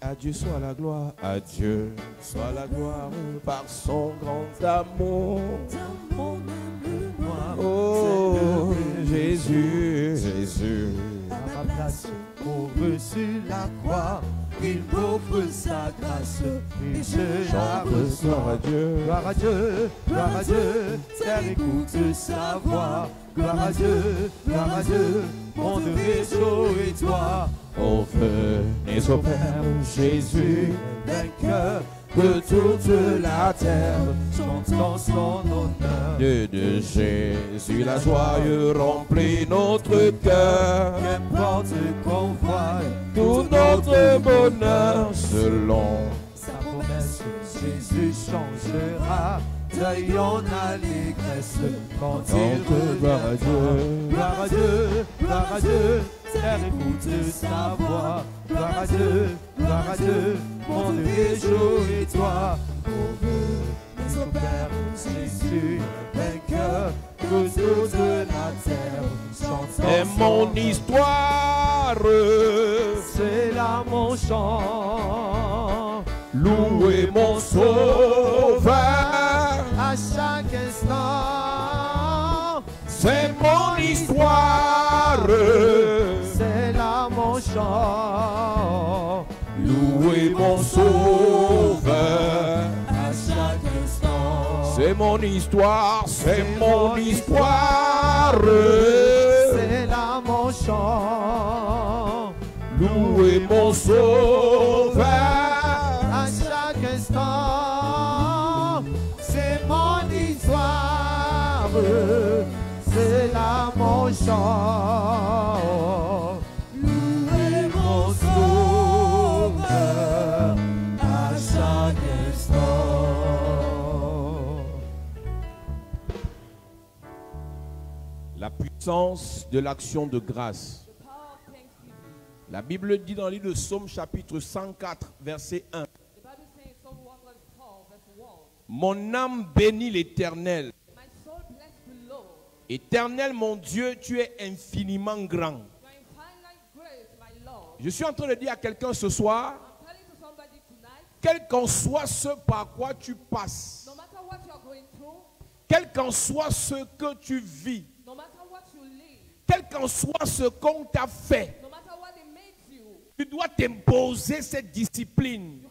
À Dieu soit la gloire, à Dieu soit la gloire par son grand amour. Oh Jésus, Jésus, à ma place, pauvre sur la croix, il m'offre sa grâce et je la reçois. gloire à Dieu, Gloire à Dieu, gloire à Dieu, terre écoute sa voix. Gloire à Dieu, monde réjouis-toi. au feu et au Père, Jésus, Vainqueur de toute la terre. chantons son honneur. De Jésus, la joie remplit notre cœur. Qu'importe qu'on voie, Tout notre bonheur selon sa promesse, Jésus changera. Deuil en allégresse quand il gloire à Dieu. Gloire à Dieu, gloire à Dieu, terre écoute sa voix. Gloire à Dieu, monde réjouis-toi. Pour son Père, Jésus, vainqueur de toute la terre. Chantons Et mon son histoire, c'est là mon chant. louez mon sauveur. À chaque instant, C'est mon histoire, c'est là mon chant. louez mon sauveur. À chaque instant, C'est mon histoire, c'est mon histoire. c'est là mon chant. Louez mon sauveur. À chaque instant, c'est mon histoire. C'est là mon chant. Louez mon sauveur à chaque instant. La puissance de l'action de grâce. La Bible dit dans le livre de Psaume chapitre 104 verset 1. Mon âme bénit l'Éternel. Éternel mon Dieu, tu es infiniment grand. Je suis en train de dire à quelqu'un ce soir, quel qu'en soit ce par quoi tu passes, quel qu'en soit ce que tu vis, quel qu'en soit ce qu'on t'a fait, tu dois t'imposer cette discipline.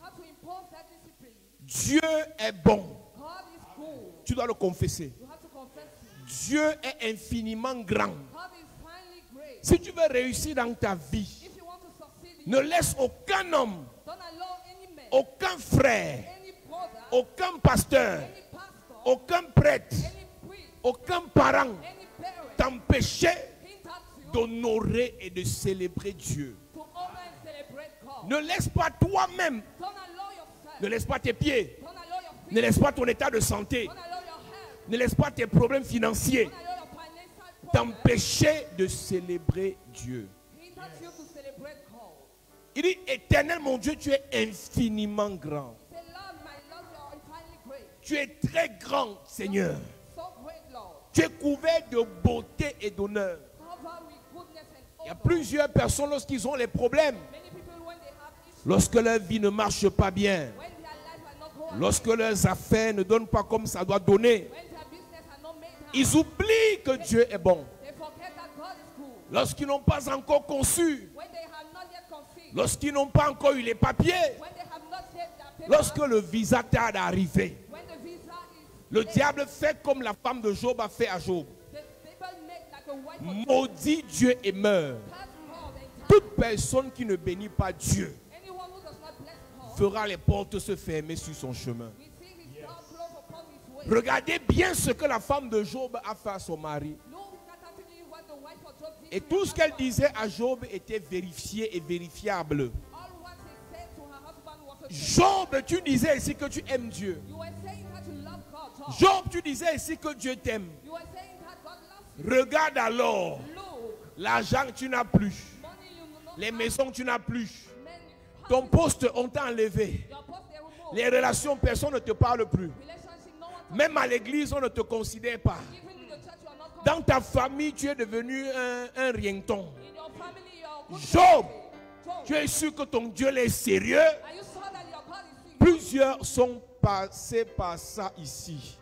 Dieu est bon. Tu dois le confesser. Dieu est infiniment grand. Si tu veux réussir dans ta vie, ne laisse aucun homme, aucun frère, aucun pasteur, aucun prêtre, aucun parent t'empêcher d'honorer et de célébrer Dieu. Ne laisse pas toi-même, ne laisse pas tes pieds, ne laisse pas ton état de santé, ne laisse pas tes problèmes financiers t'empêcher de célébrer Dieu. Il dit, Éternel mon Dieu, tu es infiniment grand. Tu es très grand, Seigneur. Tu es couvert de beauté et d'honneur. Il y a plusieurs personnes lorsqu'ils ont les problèmes, lorsque leur vie ne marche pas bien, lorsque leurs affaires ne donnent pas comme ça doit donner, ils oublient que Dieu est bon. Lorsqu'ils n'ont pas encore conçu, lorsqu'ils n'ont pas encore eu les papiers, lorsque le visa tarde à arriver, le diable fait comme la femme de Job a fait à Job. Maudit Dieu et meurt. Toute personne qui ne bénit pas Dieu fera les portes se fermer sur son chemin. Regardez bien ce que la femme de Job a fait à son mari. Et tout ce qu'elle disait à Job était vérifié et vérifiable. Job, tu disais ici que tu aimes Dieu. Job, tu disais ici que Dieu t'aime. Regarde alors, l'argent que tu n'as plus, les maisons que tu n'as plus, ton poste on t'a enlevé, les relations, personne ne te parle plus. Même à l'église, on ne te considère pas. Dans ta famille, tu es devenu un rienton. Job, Tu es sûr que ton Dieu est sérieux? Plusieurs sont passés par ça ici.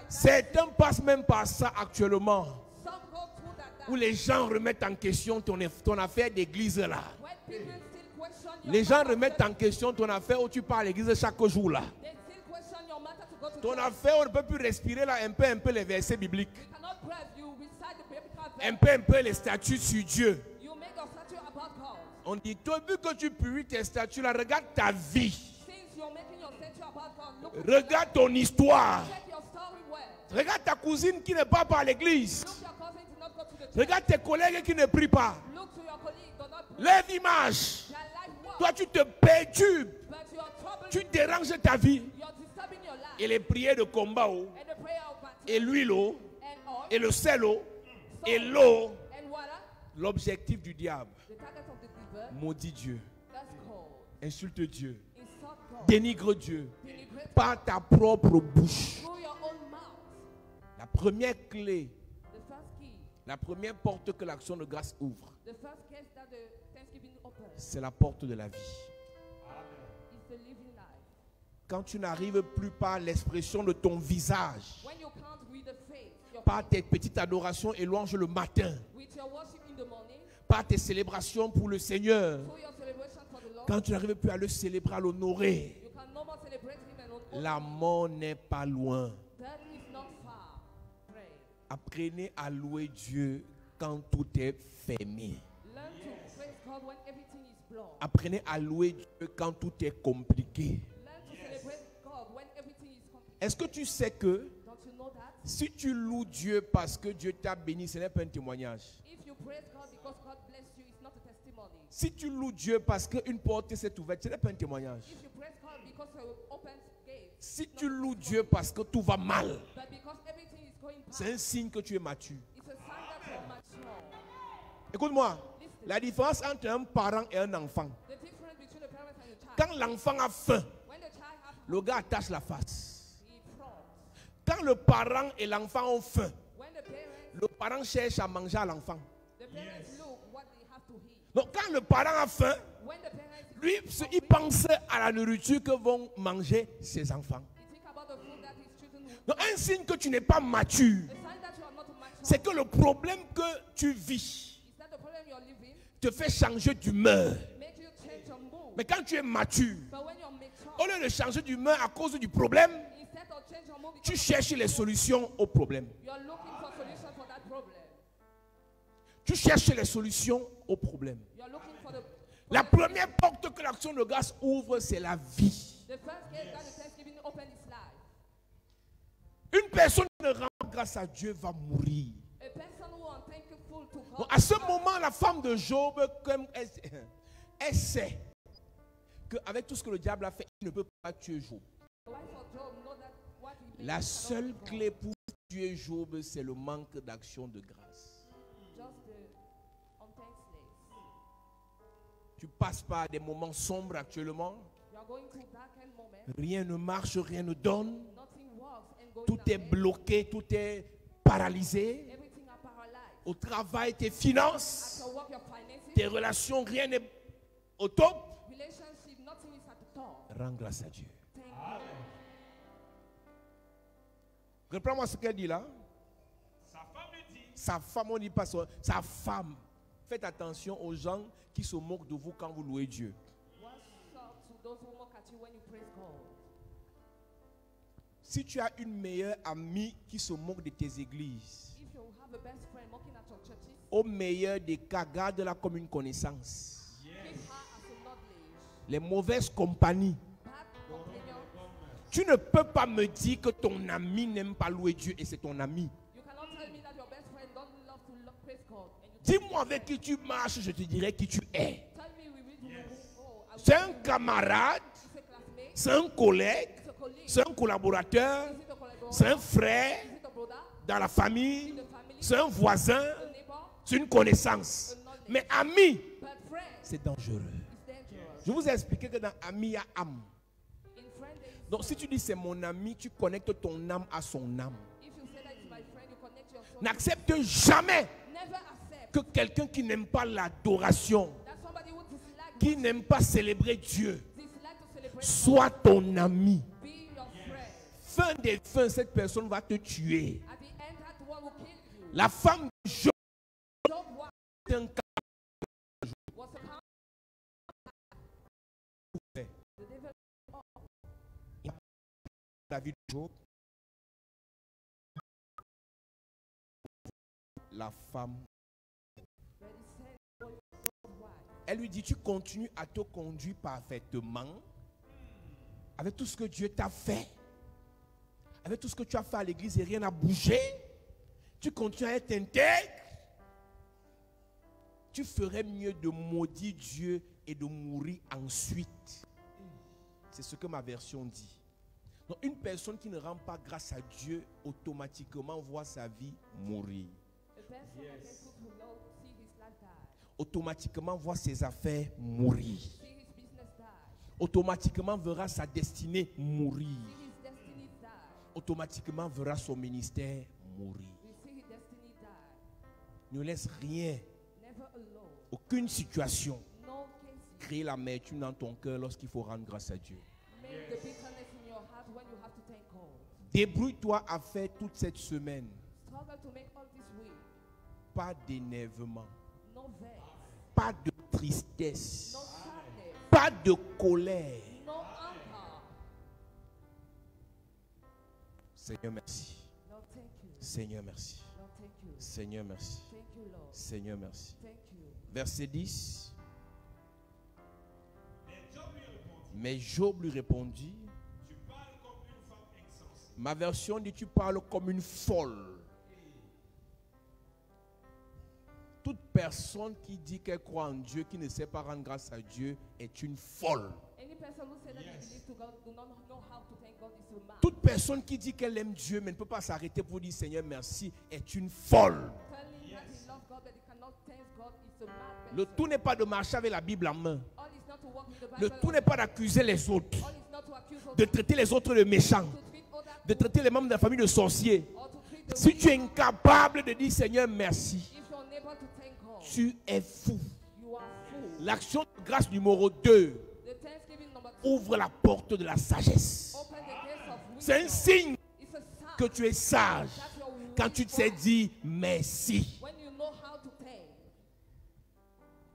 Certains passent même par ça actuellement. Où les gens remettent en question ton affaire d'église là. Les gens remettent en question ton affaire où tu pars à l'église chaque jour là. Ton affaire, on ne peut plus respirer là un peu les versets bibliques. Un peu les statuts sur Dieu. On dit, toi, vu que tu purifies tes statuts là, regarde ta vie. Regarde ton histoire. Regarde ta cousine qui n'est pas à l'église. Regarde tes collègues qui ne prient pas. Lève l'image. Toi, tu te perturbes. Tu déranges ta vie. Et les prières de combat, et l'huile, et le sel, et l'eau. L'objectif du diable. Maudit Dieu. Insulte Dieu. Dénigre Dieu. Par ta propre bouche. La première clé. La première porte que l'action de grâce ouvre, c'est la porte de la vie. Quand tu n'arrives plus par l'expression de ton visage, par tes petites adorations et louanges le matin, par tes célébrations pour le Seigneur, quand tu n'arrives plus à le célébrer, à l'honorer, la mort n'est pas loin. Apprenez à louer Dieu quand tout est fermé. Apprenez à louer Dieu quand tout est compliqué. Est-ce que tu sais que si tu loues Dieu parce que Dieu t'a béni, ce n'est pas un témoignage. Si tu loues Dieu parce qu'une porte s'est ouverte, ce n'est pas un témoignage. Si tu loues Dieu parce que tout va mal, c'est un signe que tu es mature. Écoute-moi, la différence entre un parent et un enfant. Quand l'enfant a faim, le gars attache la face. Quand le parent et l'enfant ont faim, le parent cherche à manger à l'enfant. Donc quand le parent a faim, lui, il pense à la nourriture que vont manger ses enfants. Donc un signe que tu n'es pas mature, c'est que le problème que tu vis te fait changer d'humeur. Mais quand tu es mature, au lieu de changer d'humeur à cause du problème, tu cherches les solutions au problème. Tu cherches les solutions au problème. La première porte que l'action de grâce ouvre, c'est la vie. Une personne qui ne rend grâce à Dieu va mourir. Donc à ce moment, la femme de Job, comme elle sait qu'avec tout ce que le diable a fait, il ne peut pas tuer Job. La seule clé pour tuer Job, c'est le manque d'action de grâce. Tu passes par des moments sombres actuellement. Rien ne marche, rien ne donne. Tout est bloqué, tout est paralysé. Au travail, tes finances, tes relations, rien n'est au top. Rends grâce à Dieu. Reprends-moi ce qu'elle dit là. Sa femme, on dit pas sa femme. Faites attention aux gens qui se moquent de vous quand vous louez Dieu. Si tu as une meilleure amie qui se moque de tes églises, au meilleur des cas, garde-la comme une connaissance. Les mauvaises compagnies. Tu ne peux pas me dire que ton ami n'aime pas louer Dieu et c'est ton ami. Dis-moi avec qui tu marches, je te dirai qui tu es. C'est un camarade, c'est un collègue, c'est un collaborateur, c'est un frère dans la famille, c'est un voisin, c'est une connaissance. Mais ami, c'est dangereux. Je vous ai expliqué que dans ami, il y a âme. Donc si tu dis c'est mon ami, tu connectes ton âme à son âme. N'accepte jamais que quelqu'un qui n'aime pas l'adoration qui n'aime pas célébrer Dieu soit ton ami. Fin des fins, cette personne va te tuer. La femme de Job est un cas. La vie de Job, la femme, elle lui dit, tu continues à te conduire parfaitement avec tout ce que Dieu t'a fait, avec tout ce que tu as fait à l'église et rien n'a bougé. Tu continues à être intègre. Tu ferais mieux de maudire Dieu et de mourir ensuite. C'est ce que ma version dit. Donc une personne qui ne rend pas grâce à Dieu automatiquement voit sa vie mourir. Yes. Automatiquement voit ses affaires mourir. Automatiquement verra sa destinée mourir. Automatiquement verra son ministère mourir. Ne laisse rien, aucune situation créer l'amertume dans ton cœur lorsqu'il faut rendre grâce à Dieu. Débrouille-toi à faire toute cette semaine. Pas d'énervement, pas de tristesse, pas de colère. Seigneur, merci. Seigneur, merci. Seigneur, merci. Seigneur, merci. Verset 10. Mais Job lui répondit. Tu parles comme une femme insensée. Ma version dit tu parles comme une folle. Toute personne qui dit qu'elle croit en Dieu, qui ne sait pas rendre grâce à Dieu, est une folle. Toute personne qui dit qu'elle aime Dieu, mais ne peut pas s'arrêter pour dire Seigneur merci, est une folle. Le tout n'est pas de marcher avec la Bible en main. Le tout n'est pas d'accuser les autres, de traiter les autres de méchants, de traiter les membres de la famille de sorciers. Si tu es incapable de dire Seigneur merci, tu es fou. L'action de grâce numéro 2 ouvre la porte de la sagesse. C'est un signe que tu es sage quand tu te sais dire merci.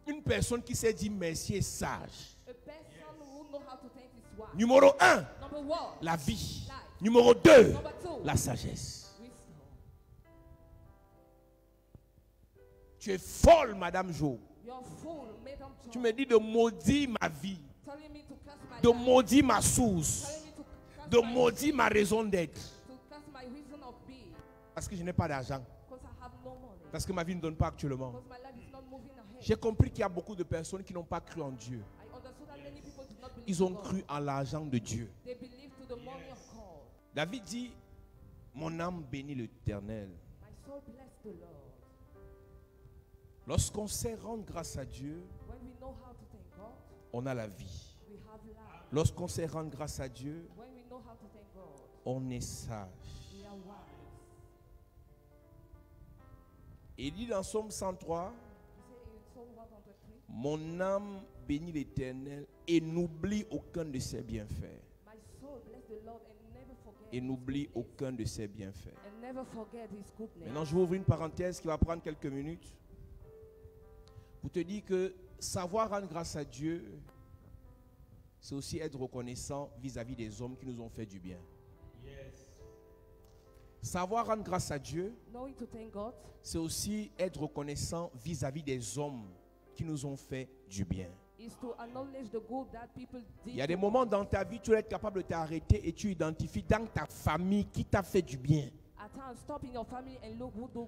Une personne qui sait dire merci est sage. Numéro 1, la vie. Numéro 2, la sagesse. Tu es folle, Madame Jo. Tu me dis de maudire ma vie, de maudire ma source, de maudire ma raison d'être. Parce que je n'ai pas d'argent. Parce que ma vie ne donne pas actuellement. J'ai compris qu'il y a beaucoup de personnes qui n'ont pas cru en Dieu. Ils ont cru en l'argent de Dieu. David dit, mon âme bénit l'Éternel. Lorsqu'on sait rendre grâce à Dieu, on a la vie. Lorsqu'on sait rendre grâce à Dieu, on est sage. Il dit dans Psaume 103, mon âme bénit l'Éternel et n'oublie aucun de ses bienfaits. Et n'oublie aucun de ses bienfaits. Maintenant, je vous ouvre une parenthèse qui va prendre quelques minutes pour te dire que savoir rendre grâce à Dieu, c'est aussi être reconnaissant vis-à-vis des hommes qui nous ont fait du bien. Savoir rendre grâce à Dieu, c'est aussi être reconnaissant vis-à-vis des hommes qui nous ont fait du bien. Il y a des moments dans ta vie, tu vas être capable de t'arrêter et tu identifies dans ta famille qui t'a fait du bien.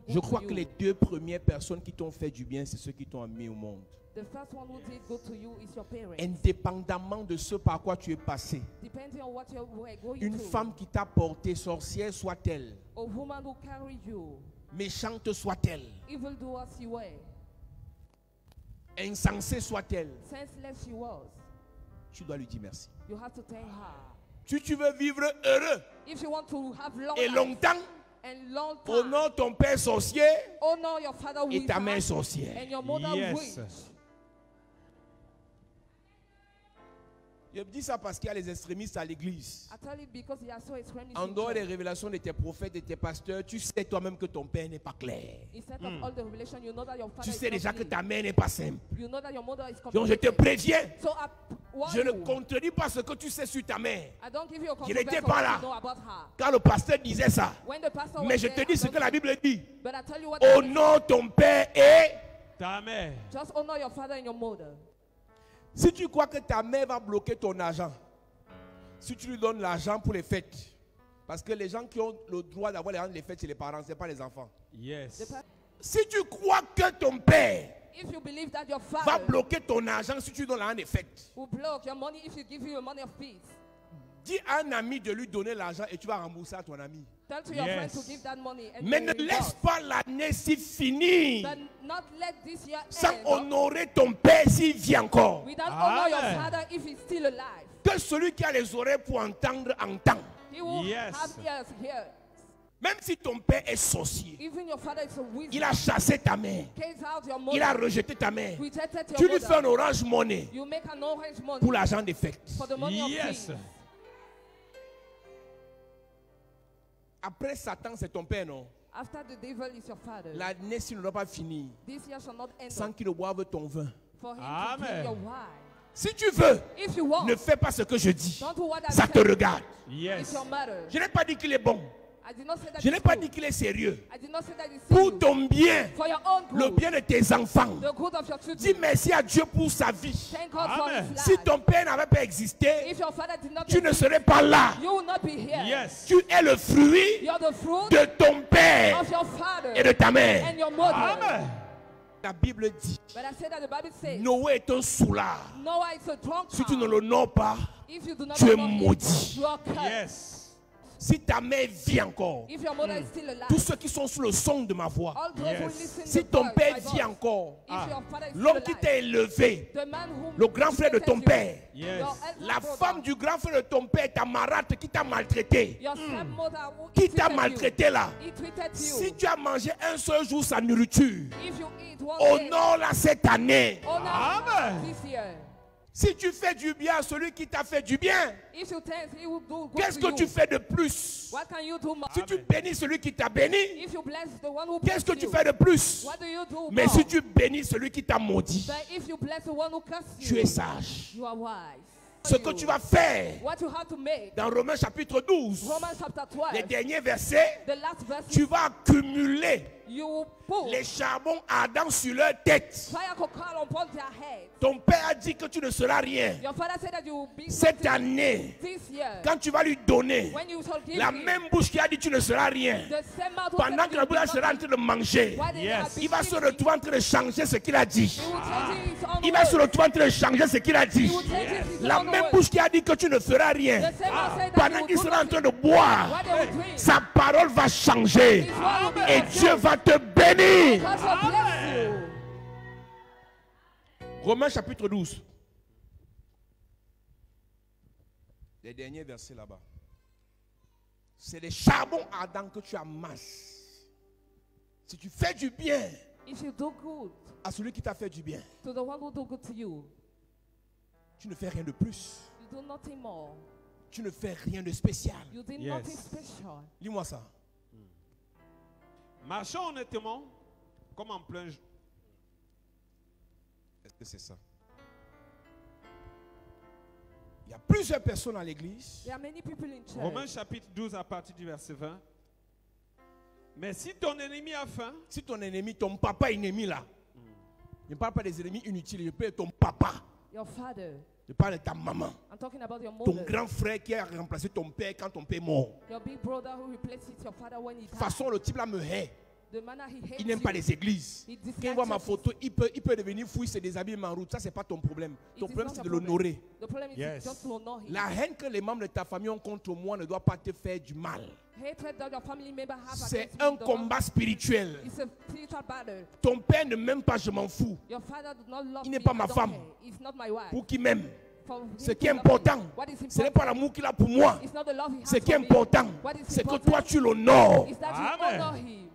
Je crois que les deux premières personnes qui t'ont fait du bien, c'est ceux qui t'ont amené au monde. Indépendamment de ce par quoi tu es passé. Une femme qui t'a porté, sorcière soit-elle, méchante soit-elle, insensée soit-elle, tu dois lui dire merci. Si tu veux vivre heureux et longtemps, honore ton père sorcier et ta mère sorcière. Yes. Je dis ça parce qu'il y a les extrémistes à l'église. I tell it because there are so extremists En in dehors des church. révélations de tes prophètes et tes pasteurs, tu sais toi-même que ton père n'est pas clair. Instead of all the revelation, you know that your father Tu is sais not déjà que clean. ta mère n'est pas simple. You know that your mother is Donc je te complicated. préviens, So I warn je ne you. contredis pas ce que tu sais sur ta mère. I don't give you a Je n'étais controversy pas what là. you know about her. Quand le pasteur disait ça. When the pastor Mais was je te there, dis I ce que don't- la Bible dit. But I tell you what the Bible Honore ton père et... Ta mère. says. Just honor your father and your mother. Si tu crois que ta mère va bloquer ton argent, si tu lui donnes l'argent pour les fêtes, parce que les gens qui ont le droit d'avoir l'argent des fêtes, c'est les parents, ce n'est pas les enfants. Yes. The pa- Si tu crois que ton père If you believe that your va father bloquer ton argent si tu lui donnes l'argent des fêtes, will block your money if you give you a money of peace, dis à un ami de lui donner l'argent et tu vas rembourser à ton ami. tell to your Yes. friend to give that money and Mais you ne will laisse reward. pas l'année si finir But not let this year sans end honorer ton père s'il vit encore. without honor your Amen. father if he's still alive. Que celui qui a les oreilles pour entendre, entend. He will Yes. have ears here. Même si ton père est sorcier, Even your father is a wizard. il a chassé ta mère, Case out your il a mother. rejeté ta mère. Rejected Tu your lui fais un mother. orange money You make an orange money pour l'argent des fêtes. for the money Yes. of peace. Après Satan, c'est ton père, non? After the devil is your father. L'année s'il ne doit pas finir This year shall not end sans qu'il ne boive ton vin. for him to Amen. drink your wine. Si tu veux, If you want, ne fais pas ce que je dis. don't do what I Ça te said. regarde. It's Yes. your matter. Je n'ai pas dit qu'il est bon. I did not say that Je n'ai it's pas true. dit qu'il est sérieux. I did not say that it's Pour you. ton bien, For your own le good. bien de tes enfants. The good of your Dis children. merci à Dieu pour sa vie. Thank God for Amen. his Si life. ton père n'avait pas existé, If your father did not tu ne exist, serais pas là. you will not be here. Yes. Tu es le fruit You're the fruit de ton père of your father et de ta mère. and your mother. Amen. La Bible dit, But I said that the Bible says Noé est un soulard. Noah is a drunkard. Si tu ne l'honores pas, If you do not tu es honor him, maudit. you are cursed. Yes. Si ta mère vit encore, If your mother is still alive, tous ceux qui sont sous le son de ma voix, all those who Yes. listen si to ton my père voice, vit encore, if your father is still l'homme qui alive, t'a élevé, the man whom le grand frère de ton you, père, Yes. your elder la brother, femme du grand frère de ton père, ta marâtre qui t'a maltraité, your stepmother who qui t'a treated maltraité là, you, he treated si you. tu as mangé un seul jour sa nourriture, If you eat one day, honore-la cette année. honor Amen. this year. Si tu fais du bien à celui qui t'a fait du bien, If you thank, he will do good qu'est-ce to que tu you. fais de plus? What can you do more? Si tu bénis celui qui t'a béni, If you bless the one who qu'est-ce que blessed tu you, fais de plus? what do you do Mais more? si tu bénis celui qui t'a maudit, But if you bless the one who cursed tu you, es sage. you are wise. Ce que tu vas faire What you have to make. dans Romains chapitre 12, Romans chapter 12, les derniers versets, the last verse, tu vas accumuler you will put les charbons ardents sur leur tête. fire could call upon their head. Ton père a dit que tu ne seras rien. Your father said that you will be Cette something année, this year. quand tu vas lui donner, When you shall give la him, même bouche qui a dit tu ne seras rien, the same mouth who pendant said que you la will be bouche sera en nothing, train de manger, why they Yes. have been il va se giving, retrouver en train de changer ce qu'il a dit. he will change his own Il va se words. retrouver en train de changer ce qu'il a dit. He will change his La own même words. bouche qui a dit que tu ne feras rien, The same mouth said that pendant you qu'il will do sera en train nothing, de boire, why they will drink. sa parole va changer His word will be et fulfilled. Dieu va te bénir. God shall bless you. Romains chapitre 12. Les derniers versets là-bas. C'est des charbons ardents que tu amasses. Si tu fais du bien If you do good à celui qui t'a fait du bien, to the one who do good to you, tu ne fais rien de plus. you do nothing more. Tu ne fais rien de spécial. You did Yes. nothing special. Lis-moi ça. Marchons honnêtement, comme en plein jour. Est-ce que c'est ça? Il y a plusieurs personnes à l'église. There are many people in church. Romains chapitre 12 à partir du verset 20. Mais si ton ennemi a faim, Si ton ennemi, ton papa ennemi là, je ne parle pas des ennemis inutiles, je parle de ton papa, Your father. je parle de ta maman, I'm talking about your ton mother. grand frère qui a remplacé ton père quand ton père est mort. Your big brother who replaced your father when he De toute died. façon, le type là me hait. The manner he hates Il n'aime pas you. les églises. He dislikes Quand il voit ma churches. photo, il peut devenir fou, il se déshabille en route. Ça, c'est pas ton problème. It Ton is problème, not c'est a de problem. l'honorer. The problem is Yes. just to honor him. La haine que les membres de ta famille ont contre moi ne doit pas te faire du mal. Hatred that your family member have C'est against un you, the combat spirituel. It's a spiritual battle. Ton père ne m'aime pas, je m'en fous. Your father does not love Il n'est me, pas I ma don't femme. care. It's not my wife. Pour qui m'aime. For him Ce to qui est love important, me. What is ce n'est important? pas l'amour qu'il a pour moi. It's not the love he has Ce qui est for me. important, What is c'est que important toi tu l'honores. is that Amen. you honor him.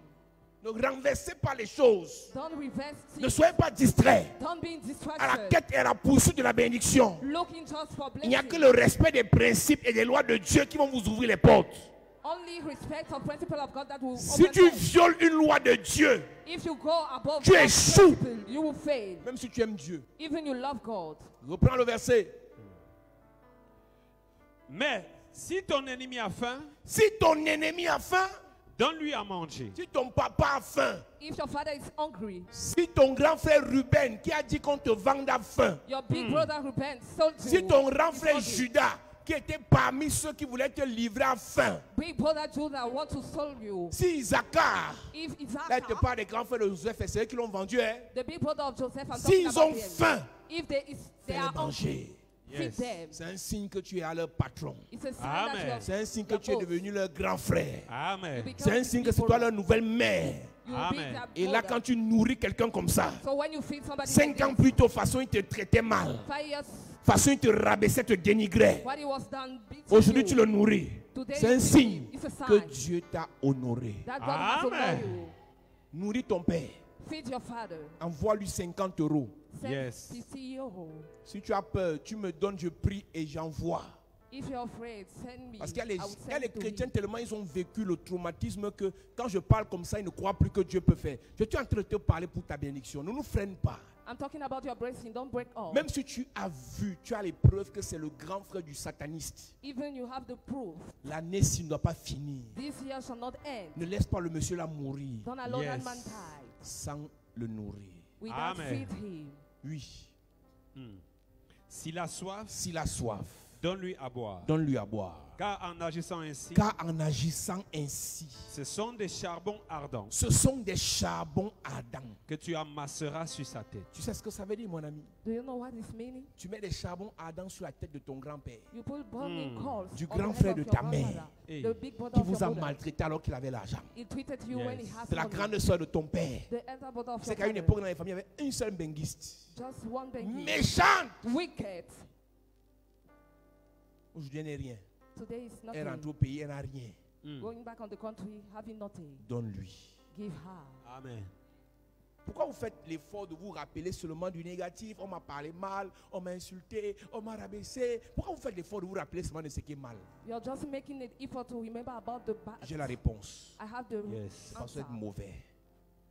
Ne renversez pas les choses. Don't reverse Ne things. soyez pas distraits Don't be à la distracted. quête et à la poursuite de la bénédiction. Looking just for Il n'y a que blessing. le respect des principes et des lois de Dieu qui vont vous ouvrir les portes. Only respect of principle of God that will Si open tu doors. violes une loi de Dieu, If you go above tu God's échoues. principle, you will fail. même si tu aimes Dieu. Even you love God. Reprends le verset. Mais si ton ennemi a faim, Si ton ennemi a faim, donne-lui à manger. si ton papa a faim, If your father is hungry, si ton grand frère Ruben qui a dit qu'on te vende a faim, your big brother repents, sold you. si ton grand is frère hungry. Judas qui était parmi ceux qui voulaient te livrer à faim, Big brother Judah want to sell you. si Isaacar, If là il te Isaac, parle des grands frères de Joseph et c'est eux qui l'ont vendu, hein, the big brother of Joseph, I'm talking s'ils about ont them. faim, If they fais-les are hungry, manger. feed Yes. them. C'est un signe que tu es à leur patron. It's a sign Amen. that you are, C'est un signe que tu es devenu leur grand frère. Amen. C'est un signe que c'est toi leur nouvelle mère. you will be Amen. their Et là, mother. quand tu nourris quelqu'un comme ça, So when you feed somebody 5 ans like plus tôt, façon il te traitait mal, 5 years, façon il te rabaissait, te dénigrait. what he was done beating Aujourd'hui, you, tu le nourris. Today C'est un you signe feed. It's a sign que Dieu t'a honoré. that God has Amen. honored you. Nourris ton père. Feed your father. Envoie-lui 50 euros. Send Yes. 50 euro. Si tu as peur, tu me donnes, je prie et j'envoie. If you're afraid, send me. Parce qu'il y a les, I will il y a les send to chrétiens him. tellement ils ont vécu le traumatisme que quand je parle comme ça, ils ne croient plus que Dieu peut faire. Je suis en train de te parler pour ta bénédiction. Ne nous freine pas. I'm talking about your blessing. Don't break off. Même si tu as vu, tu as les preuves que c'est le grand frère du sataniste. Even you have the proof. L'année-ci ne doit pas finir. This year shall not end. Ne laisse pas le monsieur là mourir Don't allow Yes. that man die sans le nourrir. without Amen. feed him. Oui. S'il a soif, S'il a soif, donne-lui à boire. donne-lui à boire. Car en agissant ainsi, Car en agissant ainsi, ce sont des charbons ardents ce sont des charbons ardents. que tu amasseras sur sa tête. Tu sais ce que ça veut dire, mon ami? Do you know what this meaning? Tu mets des charbons ardents sur la tête de ton grand-père You put burning coals Du on grand the head frère of de your ta mère. grandfather, Hey. the big brother qui of vous your a mother. maltraité alors qu'il avait l'argent. He treated you when he Yes. has C'est la money. grande soeur de ton père. The elder brother of C'est your qu'à une father. époque dans les familles, il y avait une seule benguiste. Just one baby. Méchante. Wicked. Aujourd'hui, elle n'est rien. Today is Elle nothing. rentre au pays, elle n'a rien. Going back on the country, having nothing. Donne-lui. Give her. Amen. Pourquoi vous faites l'effort de vous rappeler seulement du négatif? On m'a parlé mal, on m'a insulté, on m'a rabaissé. Pourquoi vous faites l'effort de vous rappeler seulement de ce qui est mal? You're just making an effort to remember about the bad. J'ai la réponse. I have the Yes. Parce que vous êtes mauvais.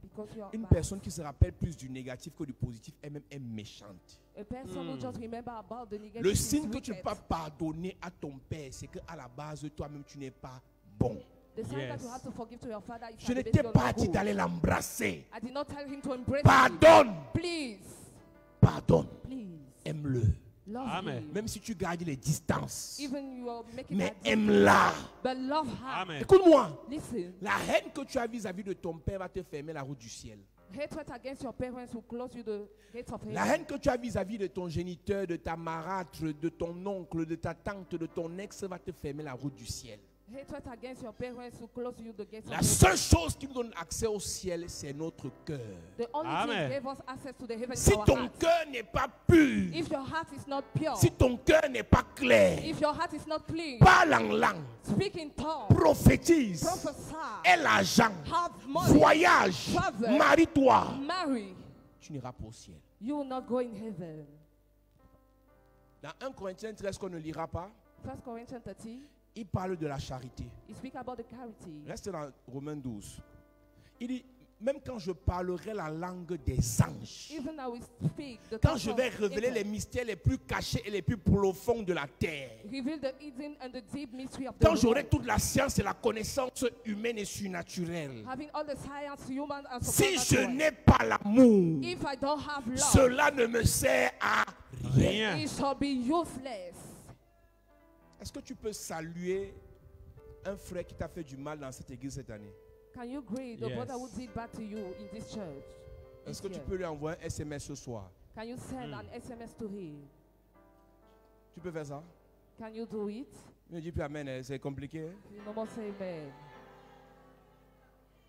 because you are Une bad. personne qui se rappelle plus du négatif que du positif, elle-même est méchante. A person who just remember about the negative Le is signe que tu ne wicked. peux pas pardonner à ton père, c'est qu'à la base, toi-même, tu n'es pas bon. The sign that Yes. you have to forgive to your father is Je that ne the t'ai baby pas is dit good. d'aller l'embrasser. I did not tell him to embrace Pardonne, him. Please, pardonne, please, aime-le. love Amen. him. Même si tu gardes les distances, Even you are making mais that decision, aime-la. but love her. Amen. Écoute-moi, Listen, la haine que tu as vis-à-vis de ton père va te fermer la route du ciel. hatred against your parents will close you the gates of La heaven. haine que tu as vis-à-vis de ton géniteur, de ta marâtre, de ton oncle, de ta tante, de ton ex va te fermer la route du ciel. Hatred against your parents will close you the gates La of heaven. seule chose qui nous donne accès au ciel, c'est notre cœur. The only Amen. thing gave us access to the heaven is Si our ton heart. cœur n'est pas pur, If your heart is not pure, si ton cœur n'est pas clair, if your heart is not clean, parle en langue, speak in tongues, prophétise, prophesy, aie l'argent, have money, voyage, travel, marie-toi, marry, tu n'iras pas au ciel. you will not go in heaven. Dans 1 Corinthiens 13 qu'on ne lira pas, 1 Corinthians 30, il parle de la charité. he speak about the charity. Reste dans Romains 12. Il dit, même quand je parlerai la langue des anges, Even I will speak the quand tongue je of vais révéler les angels, mystères les plus cachés et les plus profonds de la terre, reveal the hidden and the deep mystery of the quand j'aurai world, toute la science et la connaissance humaine et surnaturelle, having all the science, human and si je supernatural. n'ai pas l'amour, If I don't have love, cela ne me sert à rien. Rien. it shall be useless. Est-ce que tu peux saluer un frère qui t'a fait du mal dans cette église cette année? Can you greet the Yes. brother who did bad to you in this church? Est-ce this que tu year? peux lui envoyer un SMS ce soir? Can you send an SMS to him? Tu peux faire ça? Can you do it? Ne dis plus amen, hein, c'est compliqué. Hein? You no more say amen.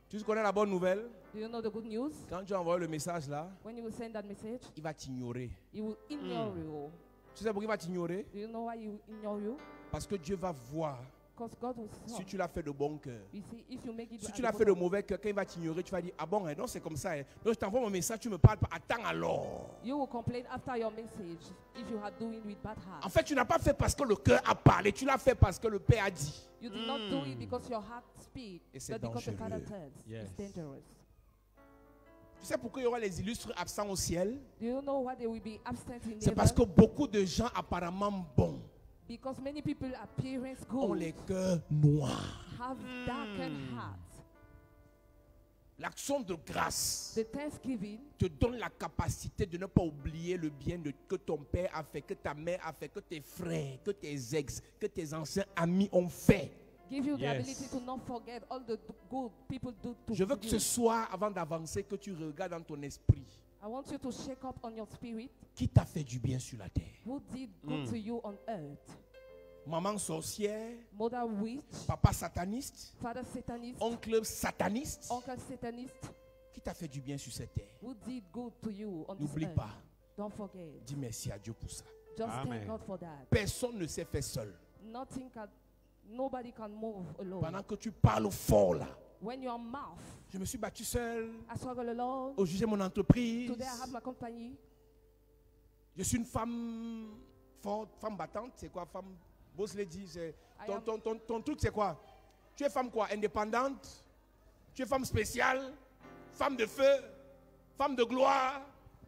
Tu connais la bonne nouvelle? Do you know the good news? Quand tu envoies le message là, When you will send that message, il va t'ignorer. he will ignore you. Tu sais pourquoi il va t'ignorer? Do you know why he will ignore you? Parce que Dieu va voir Because God will Si solve. tu l'as fait de bon cœur. You see, if you make it Si at tu the l'as fait de bottom, mauvais cœur, quand il va t'ignorer, tu vas dire, ah bon, non, c'est comme ça. Donc je t'envoie mon message, tu me parles pas. Attends alors. you will complain after your message if you are doing with bad heart. En fait, tu n'as pas fait parce que le cœur a parlé. Tu l'as fait parce que le Père a dit. You did not do it because your heart speaks, Et c'est but because the Father dangereux. tells. Yes. It's dangerous. Tu sais pourquoi il y aura les illustres absents au ciel? Do you know why they will be absent in C'est parce que heaven? beaucoup de gens apparemment bons Because many people appearance ont good les cœurs noirs. have darkened hearts. L'action de grâce The thanksgiving te donne la capacité de ne pas oublier le bien que ton père a fait, que ta mère a fait, que tes frères, que tes ex, que tes anciens amis ont fait. give you the Yes. ability to not forget all the good people do to Je veux que ce you. soir, avant d'avancer, que tu regardes dans ton esprit I want you to shake up on your spirit. qui t'a fait du bien sur la terre. Who did good to you on earth? Maman sorcière, Mother witch, papa sataniste, father satanist, oncle sataniste, uncle satanist. qui t'a fait du bien sur cette terre. Who did good to you on this N'oublie earth? pas, Don't forget. dis merci à Dieu pour ça. Just Amen. thank God for that. Personne ne s'est fait seul. Nobody can move alone. Pendant que tu parles fort là, When your mouth, je me suis battu seul. I struggle alone. Aujourd'hui, j'ai mon entreprise. Today I have my company. Je suis une femme forte, femme battante. C'est quoi, femme boss lady? Ton truc, c'est quoi? Tu es femme quoi? Indépendante? Tu es femme spéciale? Femme de feu? Femme de gloire?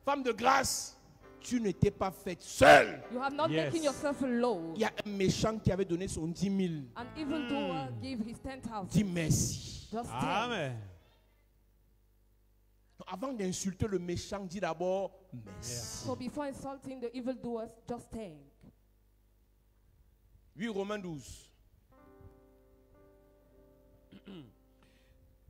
Femme de grâce? Tu n'étais pas faite seule. You have not Yes. making yourself alone. Il y a un méchant qui avait donné son 10 000. An evildoer gave his 10,000. Dis merci. Just 10. Amen. Avant d'insulter le méchant, dis d'abord merci. So before insulting the evildoers, just thank. 8 Romains 12.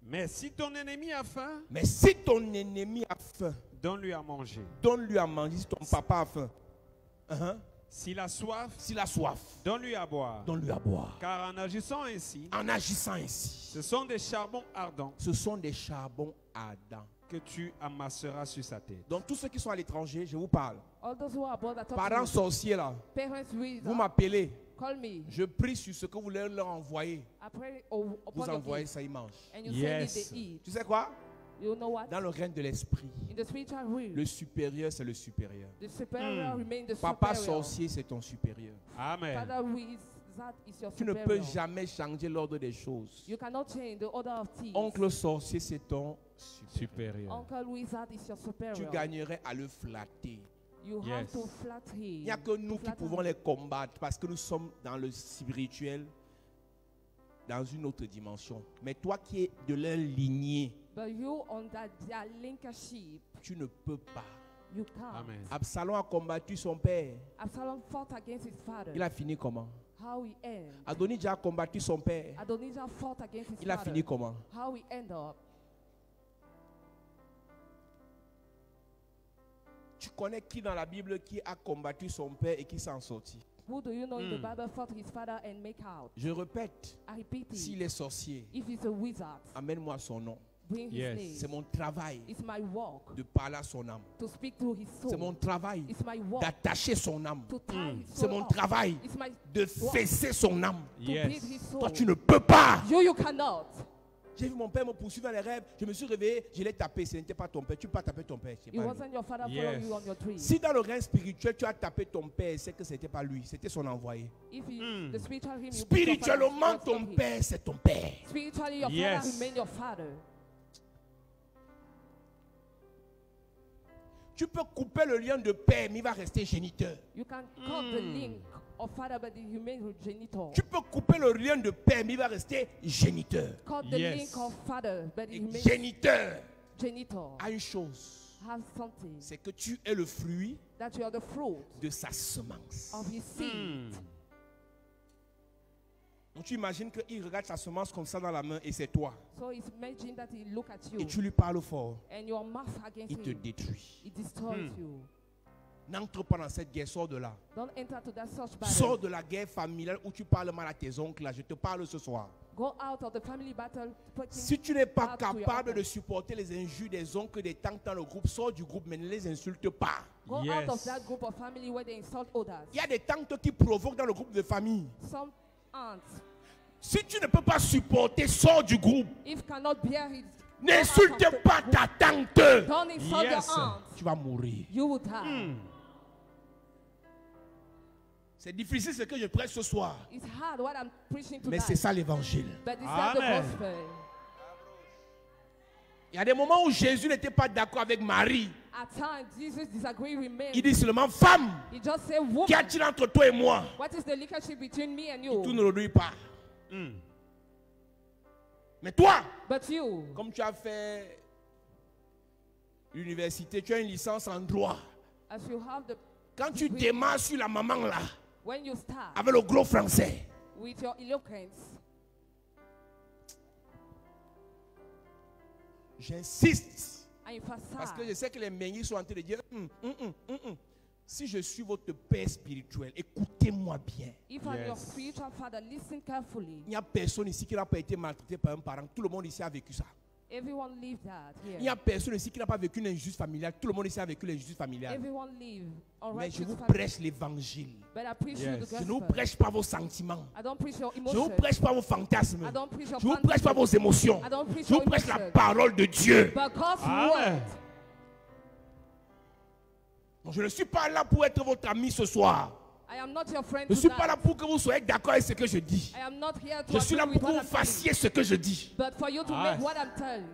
Mais si ton ennemi a faim, Mais si ton ennemi a faim, donne-lui à manger. donne-lui à manger. Si ton papa a faim, S'il a soif, s'il a soif, donne-lui à boire. donne-lui à boire. Car en agissant ainsi, En agissant ainsi, ce sont des charbons ardents ce sont des charbons ardents. que tu amasseras sur sa tête. Donc tous ceux qui sont à l'étranger, je vous parle. All those who are abroad that talk Parents to sorciers là, parents with vous m'appelez. call me. Je prie sur ce que vous leur envoyez. I pray Vous upon your envoyez gift, ça, ils mangent. and you Yes. send it, they eat. Tu sais quoi? You know what? Dans le règne de l'esprit, In the spiritual realm, le supérieur c'est le supérieur. the superior remain the Papa superior. sorcier c'est ton supérieur. Amen. Father wizard is your Tu ne superior. peux jamais changer l'ordre des choses. You cannot change the order of things. Oncle sorcier c'est ton supérieur. Supérieur. Uncle wizard is your superior. Tu gagnerais à le flatter. You Yes. have to flatter him. Il n'y a que nous qui pouvons les combattre parce que nous sommes dans le spirituel, dans une autre dimension. Mais toi qui es de leur lignée, But you on their linkership, tu ne peux pas. you can't. Amen. Absalom a combattu son père. Absalom fought against his father. Il a fini comment? How he end? Adonijah a combattu son père. Adonijah fought against his Il a father. fini comment? How he end up? Tu connais qui dans la Bible qui a combattu son père et qui s'en sortit? Who do you know in the Bible fought his father and make out? Je répète, I repeat s'il it. est sorcier, If he's a wizard, amène-moi son nom. bring Yes. his C'est name. mon travail It's my work de parler à son âme. to speak to his C'est mon soul. travail It's my work d'attacher son âme. to tie his C'est soul mon up. travail It's my de fesser son âme. to beat his Yes. soul. Toi, tu ne peux pas. You cannot. J'ai vu mon père me poursuivre dans les rêves. Je me suis réveillé, je l'ai tapé. Ce n'était pas ton père. Tu ne peux pas taper ton père. c'est It pas lui. wasn't your father Yes. following you on your dream. Si dans le règne spirituel, tu as tapé ton père, c'est que ce n'était pas lui. C'était son envoyé. If you, the spiritual him, you beat your Spirituellement, father, ton stop him. père, c'est ton père. Spiritually, your Yes. father remain your father. Tu peux couper le lien de père, mais il va rester géniteur. You can cut the link of father, but he remains with genitor. Tu peux couper le lien de père, mais il va rester géniteur. Cut the Yes. link of father, but he Et remains géniteur genitor. a une chose, Have something c'est que tu es le fruit that you are the fruit de sa semence. of his seed. Donc tu imagines qu'il regarde sa semence comme ça dans la main et c'est toi. So it's imagine that he look at you Et tu lui parles fort, and your mouth against il te him. détruit. It destroys you. N'entre pas dans cette guerre, sors de là. Don't enter to that such Sors battle. de la guerre familiale où tu parles mal à tes oncles. Là, je te parle ce soir. Go out of the family battle. Si tu n'es pas Out to your capable de uncles. supporter les injures des oncles, des tantes dans le groupe, sors du groupe, mais ne les insulte pas. Go out Yes. of that group of family where they insult others. Il y a des tantes qui provoquent dans le groupe de famille. Some aunts Si tu ne peux pas supporter, sors du groupe. If cannot bear it, N'insulte pas ta tante. don't insult Yes. your aunt. Tu vas mourir. You will die. C'est difficile ce que je prêche ce soir. It's hard what I'm preaching Mais tonight. c'est ça l'évangile. But this is Amen. the gospel. Il y a des moments où Jésus n'était pas d'accord avec Marie. At times, Jesus disagreed with me. Il dit seulement, femme, He just said, woman, qu'y a-t-il entre toi et moi? what is the relationship between me and Tout you? ne le dit pas. Mais toi, But you, comme tu as fait l'université, tu as une licence en droit. as you have the, Quand tu démarres sur la maman là, when you start avec le gros français, with your eloquence, j'insiste. I Parce que je emphasize, sais que les menhis sont en train de dire, si je suis votre père spirituel, écoutez-moi bien. if I'm your Yes. spiritual father, listen carefully. Il n'y a personne ici qui n'a pas été maltraité par un parent. Tout le monde ici a vécu ça. Everyone live that Il n'y here. a personne ici qui n'a pas vécu une injustice familiale. Tout le monde ici a vécu l'injustice familiale. Everyone live on Mais je righteous vous family. prêche l'évangile. But I preach you Yes. the Je ne vous gospel. prêche pas vos sentiments. I don't preach your Je ne vous emotions. prêche pas vos fantasmes. I don't preach your Je ne vous prêche pas vos fantasies. émotions. I don't preach Je vous your prêche la emotions. parole de Dieu. But God's Amen. word. Donc, je ne suis pas là pour être votre ami ce soir. I am not your friend Je ne suis pas tonight. là pour que vous soyez d'accord avec ce que je dis. I am not here to Je suis là agree pour with que vous what I'm telling fassiez ce que je dis. you, but for you to Ah. make what I'm telling you.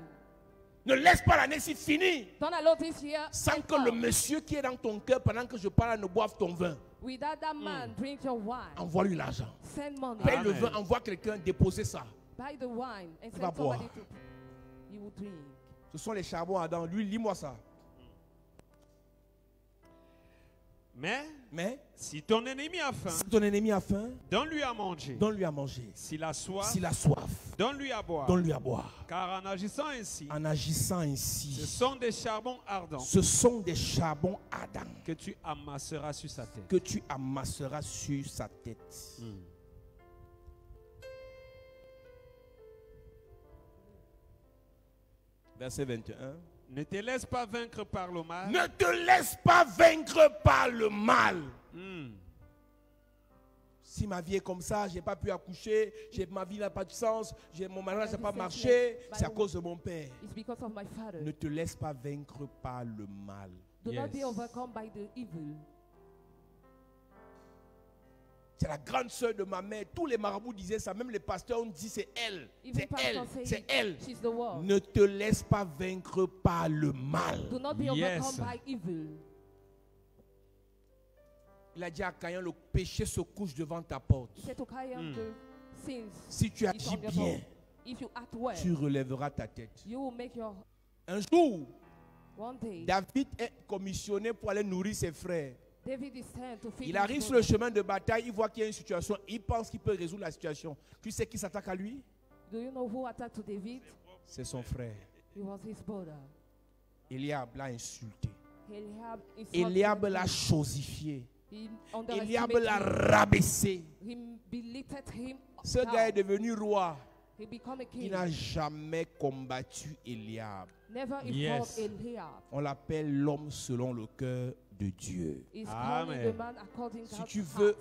Ne laisse pas l'année si finie Don't allow this year sans end que le up monsieur qui est dans ton cœur pendant que je parle ne boive ton vin. without that man drink your wine. Envoie-lui l'argent. Send money. Paye le Amen. vin, envoie quelqu'un déposer ça. Buy the wine and va send somebody boire. to. You will drink. Ce sont les charbons Adam. Lui, lis-moi ça. Mais Mais si ton ennemi a faim, si ton ennemi a faim, donne-lui à manger. donne-lui à manger. S'il a soif, S'il a soif, donne-lui à boire. donne-lui à boire. Car en agissant ainsi, En agissant ce ainsi, sont des charbons ardents ce sont des charbons Adam que tu amasseras sur sa tête. que tu amasseras sur sa tête. Verset 21. Ne te laisse pas vaincre par le mal. Ne te laisse pas vaincre par le mal. Si ma vie est comme ça, je n'ai pas pu accoucher, ma vie n'a pas de sens, mon mariage n'a pas marché, c'est à cause de mon père. It's because of my father. Ne te laisse pas vaincre par le mal. Do not be Yes. overcome by the evil. C'est la grande sœur de ma mère. Tous les marabouts disaient ça. Même les pasteurs ont dit c'est elle. Even C'est elle. pastors say C'est elle. she's the one. Ne te laisse pas vaincre par le mal. Do not be Yes. overcome by evil. Il a dit à Caïn, le péché se couche devant ta porte. He said to Cain, the sins Si tu is agis on your bien, door. If you act well, tu relèveras ta tête. you will make your Un jour, one day. David est commissionné pour aller nourrir ses frères. David is sent to feed Il his arrive sur brothers. le chemin de bataille, il voit qu'il y a une situation, il pense qu'il peut résoudre la situation. Tu sais qui s'attaque à lui? Do you know who attacked to David? C'est son frère. It was his brother. Eliab l'a insulté. Eliab insulted Eliab l'a him. chosifié. He Eliab underestimated l'a him. rabaissé. He belittled him. Ce down. gars est devenu roi. He became a Il king. n'a jamais combattu Eliab. Never Yes. involved Eliab. On l'appelle l'homme selon le cœur de Dieu. He's Amen. calling the man according to Si God's tu veux heart.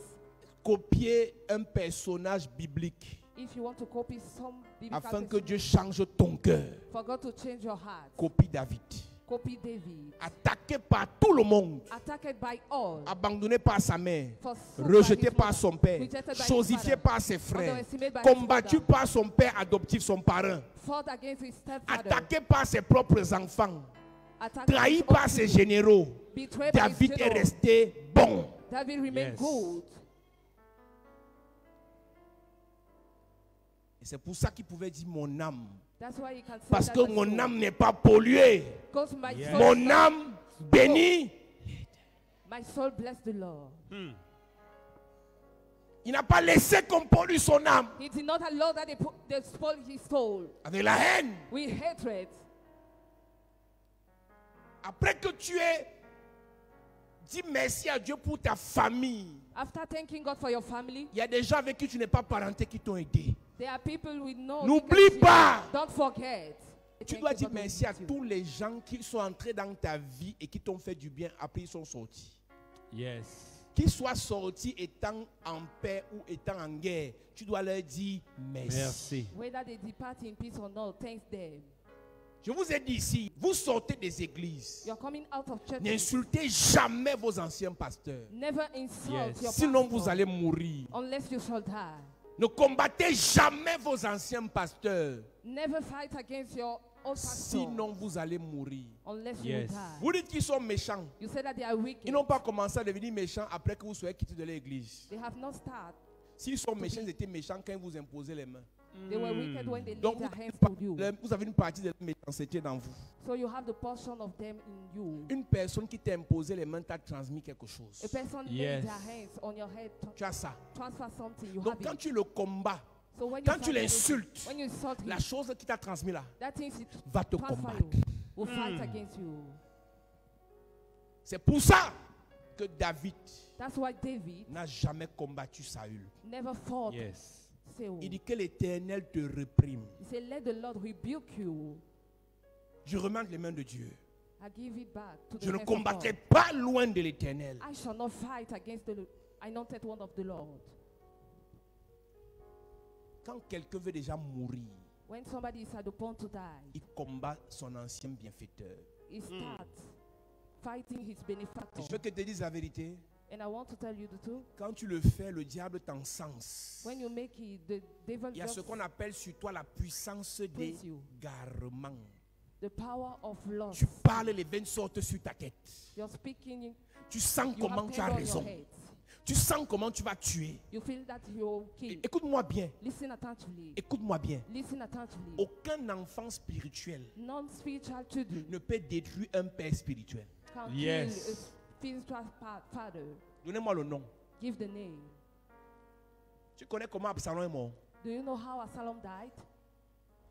copier un personnage biblique If you want to copy some biblical afin que person, Dieu change ton cœur, for God to change your heart, copie David. copy David. Attaqué par tout le monde, Attacked by all, abandonné par sa mère, forsaken by rejeté his par mother, son père, rejected by his chosifié father, par ses frères, underestimated by his combattu father, par son père adoptif, son parrain, fought against his stepfather, attaqué par ses propres enfants, attacked by trahi his par own ses people, généraux. betrayed by his David est general. resté bon. David remained Yes. good. Et c'est pour ça qu'il pouvait dire mon âme. That's why he can say Parce that que my mon soul. âme n'est pas polluée. Because my Yes. soul, Mon âme bénit. my soul bless the Lord. Il n'a pas laissé qu'on pollue son âme He did not allow that they spoil his soul avec la haine. with hatred. Après que tu aies dit merci à Dieu pour ta famille, After thanking God for your family, il y a des gens avec qui tu n'es pas parenté qui t'ont aidé. there are people with no N'oublie leadership. pas. Don't forget. Tu Thank dois you dire God merci à with you. tous les gens qui sont entrés dans ta vie et qui t'ont fait du bien. Après, ils sont sortis. Yes. Qu'ils soient sortis étant en paix ou étant en guerre, tu dois leur dire merci. Merci. Whether they depart in peace or not, thank them. Je vous ai dit ici, vous sortez des églises. You're coming out of church. N'insultez jamais vos anciens pasteurs. Never insult Yes. your Sinon, pastor, vous allez mourir. unless you shall die. Ne combattez jamais vos anciens pasteurs. Never fight against your old pastor, Sinon, vous allez mourir. unless Yes. you die. Vous dites qu'ils sont méchants. You say that they are wicked. Ils n'ont pas commencé à devenir méchants après que vous soyez quittés de l'église. They have not started. S'ils sont méchants, ils étaient méchants quand ils vous imposaient les mains. They were wicked when they laid Donc, their vous avez hands pas- on you. vous avez une partie de la méchanceté dans vous. So you have the portion of them in you. Une personne qui t'a imposé les mains t'a transmis quelque A chose. person laid Yes. their hands on your head, Tu as ça. transfer something, you Donc have quand it. tu le combats, So when quand you tu start l'insultes, when you insult him, la chose qui t'a transmis là that thing it va te transfer combattre. you, will fight against you. C'est pour ça que David That's why David n'a jamais combattu Saül. never fought Yes. Saul. Il dit que l'Éternel te réprime. He said, let the Lord rebuke you. Je remets les mains de Dieu. I give it back to the Je ne hands of combattrai God. pas loin de l'Éternel. I shall not fight against the anointed one of the Lord. Quand quelqu'un veut déjà mourir, When somebody is at the point to die, il combat son ancien bienfaiteur. he starts fighting his Et benefactor. je veux que je te dise la vérité. And I want to tell you the truth. Quand tu le fais, le diable t'encense. When you make it, the devil Il y a ce just qu'on appelle sur toi la puissance Praise you. d'égarement. the power of love. Tu parles, les veines sortent sur ta tête. You're speaking, Tu sens you comment have tu as terror on raison. your head. Tu sens comment tu vas tuer. You feel that you're okay. Écoute-moi bien. Listen attentively. Écoute-moi bien. Listen attentively. Aucun enfant spirituel Non-spiritual children ne peut détruire un père spirituel. can Yes. kill a spiritual father. Donnez-moi le nom. Give the name. Tu connais comment Absalom est mort? Do you know how Absalom died?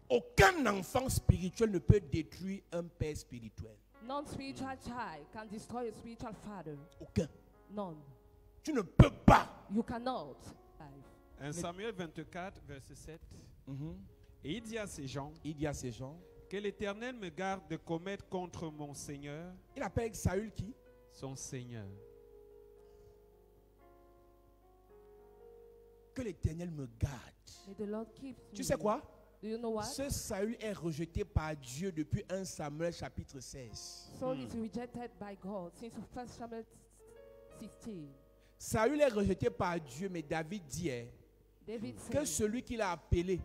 Aucun enfant spirituel ne peut détruire un père spirituel. Non-spiritual child can destroy a spiritual father. Aucun. None. Tu ne peux pas. You cannot. 1 Samuel 24, verset 7. Et il dit à ces gens, Il dit à ces gens, que l'Éternel me garde de commettre contre mon Seigneur, il appelle Saül qui? son Seigneur. Que l'Éternel me garde. May the Lord keep Tu me. sais quoi? Do you know what? Ce Saül est rejeté par Dieu depuis 1 Samuel chapitre 16. Saul is rejected by God since 1 Samuel 16. Saül est rejeté par Dieu, mais David dit David que said, celui qu'il a appelé,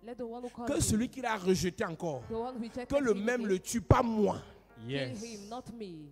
let the one who called que him, celui qu'il a rejeté encore, the one rejected que le him même again, le tue, pas moi. kill Yes. him, not me.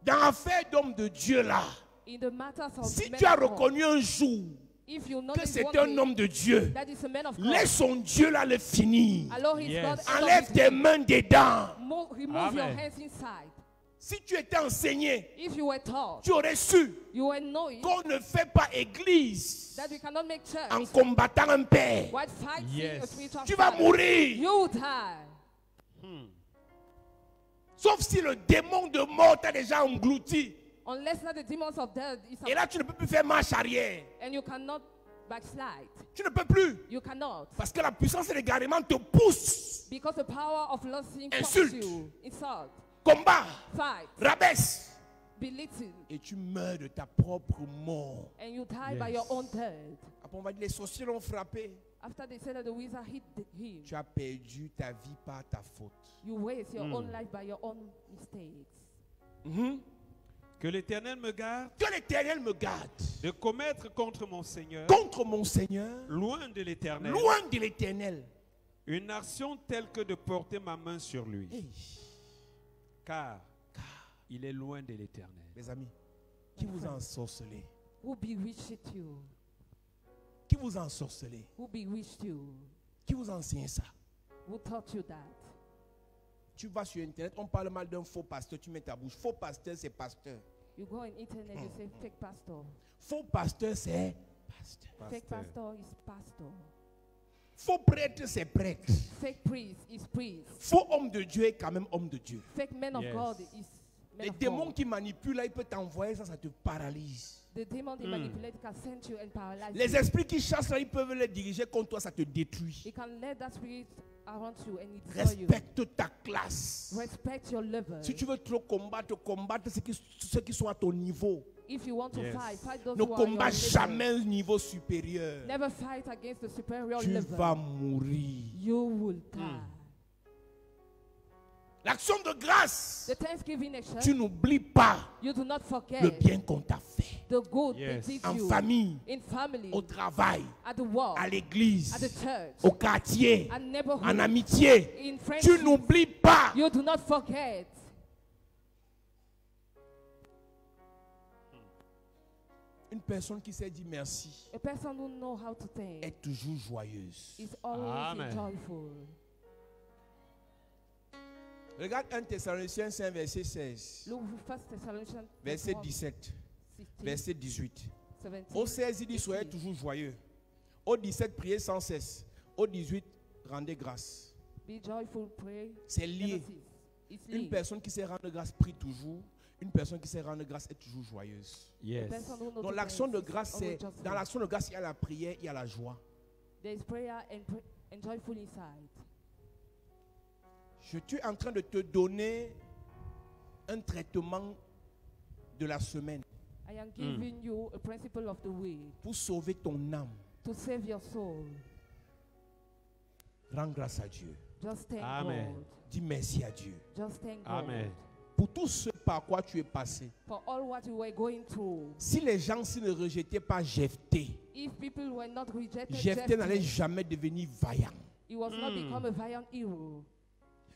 Dans l'affaire d'homme de Dieu là, In the matters of si men tu as of God, reconnu un jour if you know que this c'est one un day, homme de Dieu, that is a man of God, laisse son Dieu là le finir. allow his Yes. God out of Enlève his tes mains dedans. remove your Amen. hands inside. Si tu étais enseigné, If you were taught, tu aurais su you will know it, qu'on ne fait pas église that you cannot make church en combattant un père. while fighting Yes. a spiritual Tu vas father. mourir. You die. Sauf si le démon de mort t'a déjà englouti. Unless that the demons of death is Et là, tu ne peux plus faire marche arrière. and you cannot backslide. Tu ne peux plus. You cannot. Parce que la puissance de l'égarement te pousse. Because the power of losing Insulte. pushes you. Insult. Combat. Fight. Rabaisse. Belittle. Et tu meurs de ta propre mort. And you die by Yes. your own death. Après, on va dire les sorciers l'ont frappé. After they said that the wizard hit him, Tu as perdu ta vie par ta faute. you waste your own life by your own mistakes. Que l'Éternel me garde Que l'Éternel me garde de commettre contre mon Seigneur, contre mon Seigneur, loin de l'Éternel, loin de l'Éternel. une action telle que de porter ma main sur lui. Hey, Car il est loin de l'Éternel. mes amis, qui vous a ensorcelé? Who bewitched you? Qui vous a ensorcelé? Who bewitched you? Qui vous a enseigné ça? Who taught you that? Tu vas sur Internet, on parle mal d'un faux pasteur, tu mets ta bouche. Faux pasteur, c'est pasteur. You go on internet, you say fake pastor. Faux pasteur, c'est pasteur. Fake pastor is pastor. Faux prêtre, c'est prêtre. Fake priest is priest. Faux homme de Dieu est quand même homme de Dieu. Fake man of Yes. God is man Les of démons God. qui manipulent, là, ils peuvent t'envoyer ça, ça te paralyse. The demon they manipulate can send you and paralyze Les you. esprits qui chassent, là, ils peuvent les diriger contre toi, ça te détruit. He can let that spirit around you and it destroy you. Respecte ta classe. Respect your level. Si tu veux trop combattre ceux qui sont à ton niveau. If you want to fight those Ne who are your combat level. jamais un niveau supérieur. Never fight against the superior Tu level. vas mourir. You will die. L'action de grâce. The Thanksgiving action, Tu n'oublies pas you do not le forget bien qu'on t'a fait. the good they did En you famille, in family, au travail, at the work, à at the l'église, church, au quartier, at neighborhood, en amitié. in Tu friendship. n'oublies pas. You do not forget. Une personne qui s'est dit merci A person who knows how to thank est toujours joyeuse. is always Amen. joyful. Regarde 1 Thessaloniciens 5, verset 16, Look, 1 Thessalonians verset 1, 17, 16, verset 18. 17. Au 16, il dit soyez toujours joyeux. Au 17, priez sans cesse. Au 18, rendez grâce. Be joyful, pray. C'est never lié. cease. It's Une linked. personne qui sait rendre grâce prie toujours. Une personne qui sait rendre grâce est toujours joyeuse. Yes. Person who knows Donc to l'action thank de is grâce, always c'est joyful. dans l'action de grâce, il y a la prière, il y a la joie. There is prayer and joyful inside. Je suis en train de te donner un traitement de la semaine I am giving you a principle of the week pour sauver ton âme. to save your soul. Rends grâce à Dieu. Just thank Amen. God. Dis merci à Dieu. Just thank Amen. God Pour tout ce par quoi tu es passé. for all what you were going through. Si les gens ne rejetaient pas Jephthé, If people were not rejected, Jephthé n'allait Jephthah, jamais devenir vaillant. he was not become a valiant hero.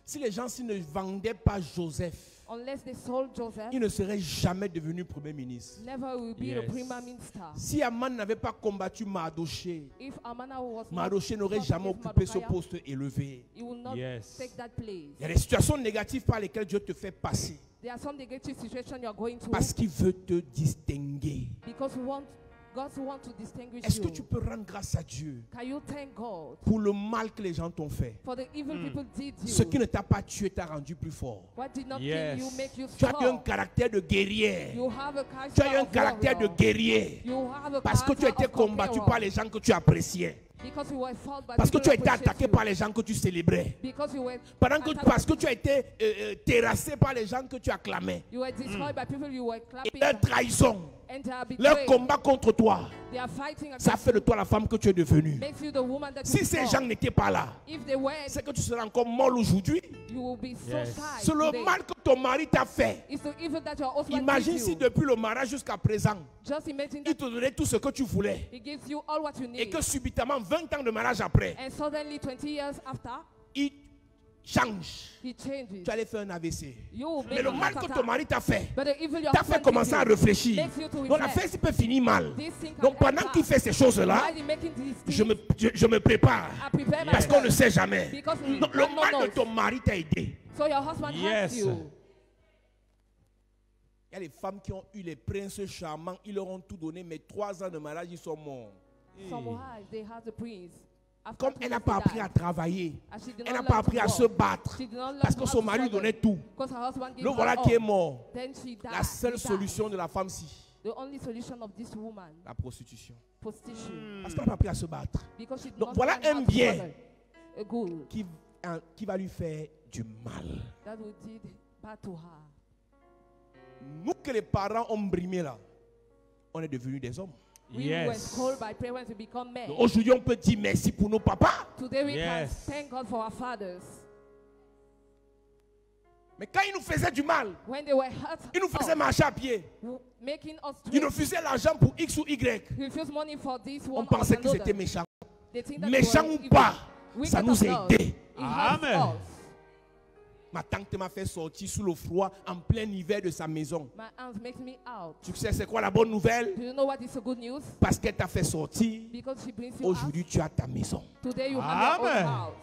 Si les gens ne vendaient pas Joseph, Unless they sold Joseph, il ne serait jamais devenu premier ministre. never will be Yes. a prime minister. Si Aman n'avait pas combattu Mardoché, If Amana was Mardoché n'aurait not jamais against occupé ce Mordecai, poste élevé. he will not Yes. take that place. Il y a des situations négatives par lesquelles Dieu te fait passer There are some negative situations you are going through parce qu'il veut te distinguer. because God wants to distinguish Est-ce que you. tu peux rendre grâce à Dieu Can you thank God pour le mal que les gens t'ont fait? for the evil people did you? Ce qui ne t'a pas tué t'a rendu plus fort. What did not Yes. kill you make you Tu as eu un strong? caractère de guerrière. You have a character Tu as eu un of caractère de warrior. guerrier. You have a Parce que tu as été character of combattu conqueror. par les gens que tu appréciais. Because you were fought by Parce que people tu as who été appreciate attaqué you. par les gens que tu célébrais. Because you were Parce que tu as été terrassé par les gens que tu acclamais. you were destroyed by people you were Et clapping leur at, trahison, and they are leur betrayed. combat contre toi, They are fighting ça against fait de toi la femme que tu es devenue. makes you the woman that Si you ces become. gens n'étaient pas là, If they were, c'est que tu seras encore molle aujourd'hui. you will be so Yes. sad. C'est le today. mal que ton mari t'a fait. It's the evil that your husband Imagine gives si you. depuis le mariage jusqu'à présent, Just imagine il that te donnait tout ce que tu voulais. he gives you all what you Et need. que subitement, 20 ans de mariage après, And suddenly 20 years after, il change. he changes. Tu allais faire un AVC. You will Mais make le a mal heart que attack. ton mari t'a fait, But the evil your t'a fait husband commencer à gives you réfléchir. makes you to Donc la reflect. fête peut finir mal. This thing can Donc end pendant bad. qu'il fait ces choses-là, While he making these je things, me prépare. I prepare Parce qu'on ne myself. sait jamais. Because we Donc, le don't mal de know. ton mari t'a aidé. So your husband helps Yes. you. Il y a des femmes qui ont eu les princes charmants, ils leur ont tout donné, mais 3 ans de mariage, ils sont morts. Some wives, they have the prince. After Comme 2 elle n'a years, pas they appris die. à travailler, And she did elle not n'a pas learn to appris à work. se battre, She did not learn parce que how son to mari lui struggle. donnait tout. Because her husband gave Le her voilà all. qui est mort. Then she died. La seule He died. solution de la femme-ci, The only solution of this woman, la prostitution. prostitution. Parce qu'elle n'a pas appris à se battre. Because she did Donc not voilà learn un how to bien. struggle. A good Qui va lui faire du mal. that would did bad to her. Nous que les parents ont brimé là, on est devenus des hommes. We were called by parents to become men. Donc, aujourd'hui, on peut dire merci pour nos papas. Today we Yes. can thank God for our fathers. Mais quand ils nous faisaient du mal, When they were hurt, ils nous faisaient marcher à pied. making us Ils to refusaient l'argent pour X ou Y. refuse money for this On one or pensait qu'ils another. étaient méchants. They think that Méchants they were ou evil. pas, Wicked ça nous or a not, aidés. it helps Amen. us. Ma tante m'a fait sortir sous le froid en plein hiver de sa maison. My aunt makes me out. Tu sais c'est quoi la bonne nouvelle? Do you know what is the good news? Parce qu'elle t'a fait sortir, Because she brings you out. aujourd'hui tu as ta maison. Today you have your Amen. own house.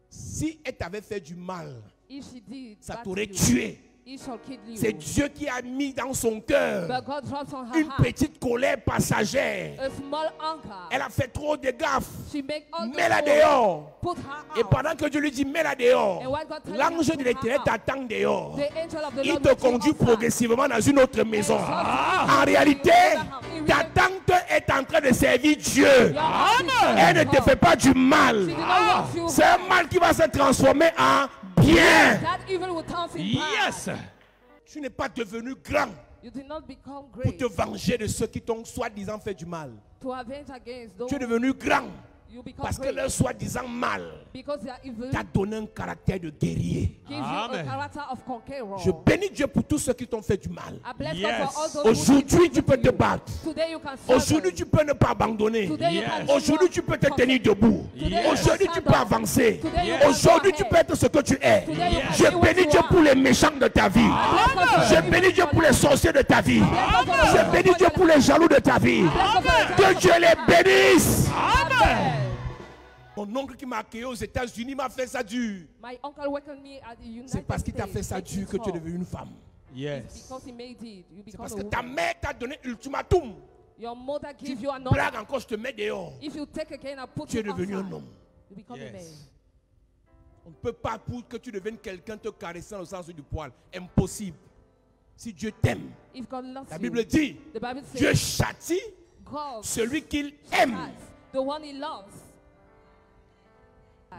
Si elle t'avait fait du mal, If she did ça bad to t'aurait you, tué. it shall kill you. C'est Dieu qui a mis dans son cœur But God drops on her une heart petite colère passagère. a small anchor. Elle a fait trop de gaffes. She make all the Mets-la fault. dehors. Put her Et out. pendant que Dieu lui dit mets-la dehors, And what God tells l'ange you, de put l'éternel her out. t'attend dehors. The angel of the Il Lord te will take conduit outside. progressivement dans une autre maison. En réalité, ta tante est en train de servir Dieu. Elle ne te fait pas du mal. She did not want you C'est un mal qui va se transformer en bien. That evil will turn in bad. Yes. Tu n'es pas devenu grand You did not become pour great te venger de ceux qui t'ont soi-disant fait du mal. to avenge against those. Tu es devenu grand You become parce que great leur soi-disant mal because they are evil. t'a donné un caractère de guerrier. Gives you a character of conqueror. Je bénis Dieu pour tous ceux qui t'ont fait du mal. I bless God for all those who Aujourd'hui, did tu peux to te you. battre. Today you can serve Aujourd'hui, us. tu peux ne pas abandonner. Today you can Aujourd'hui, tu peux te tenir debout. Aujourd'hui, tu peux avancer. Aujourd'hui, tu peux être ce que tu es. Je bénis Dieu pour les méchants de ta vie. Je bénis Dieu pour les sorciers de ta vie. Je bénis Dieu pour les jaloux de ta vie. Que Dieu les bénisse. Amen. Mon oncle qui m'a accueilli aux États-Unis m'a fait ça dur. My uncle welcomed me at the United C'est parce qu'il t'a fait ça States. dur que tu es devenue une femme. It's because he made it. You C'est become parce a que woman. ta mère t'a donné l'ultimatum. Your mother give you an Blague honor. encore, je te mets dehors. If you take again and put Tu es you devenu un outside, homme. you become a man. On ne peut pas pour que tu deviennes quelqu'un te caressant au sens du poil. Impossible. Si Dieu t'aime, If God loves la you, Bible dit, the Bible Dieu says châtie God celui qu'il aime. has the one he loves.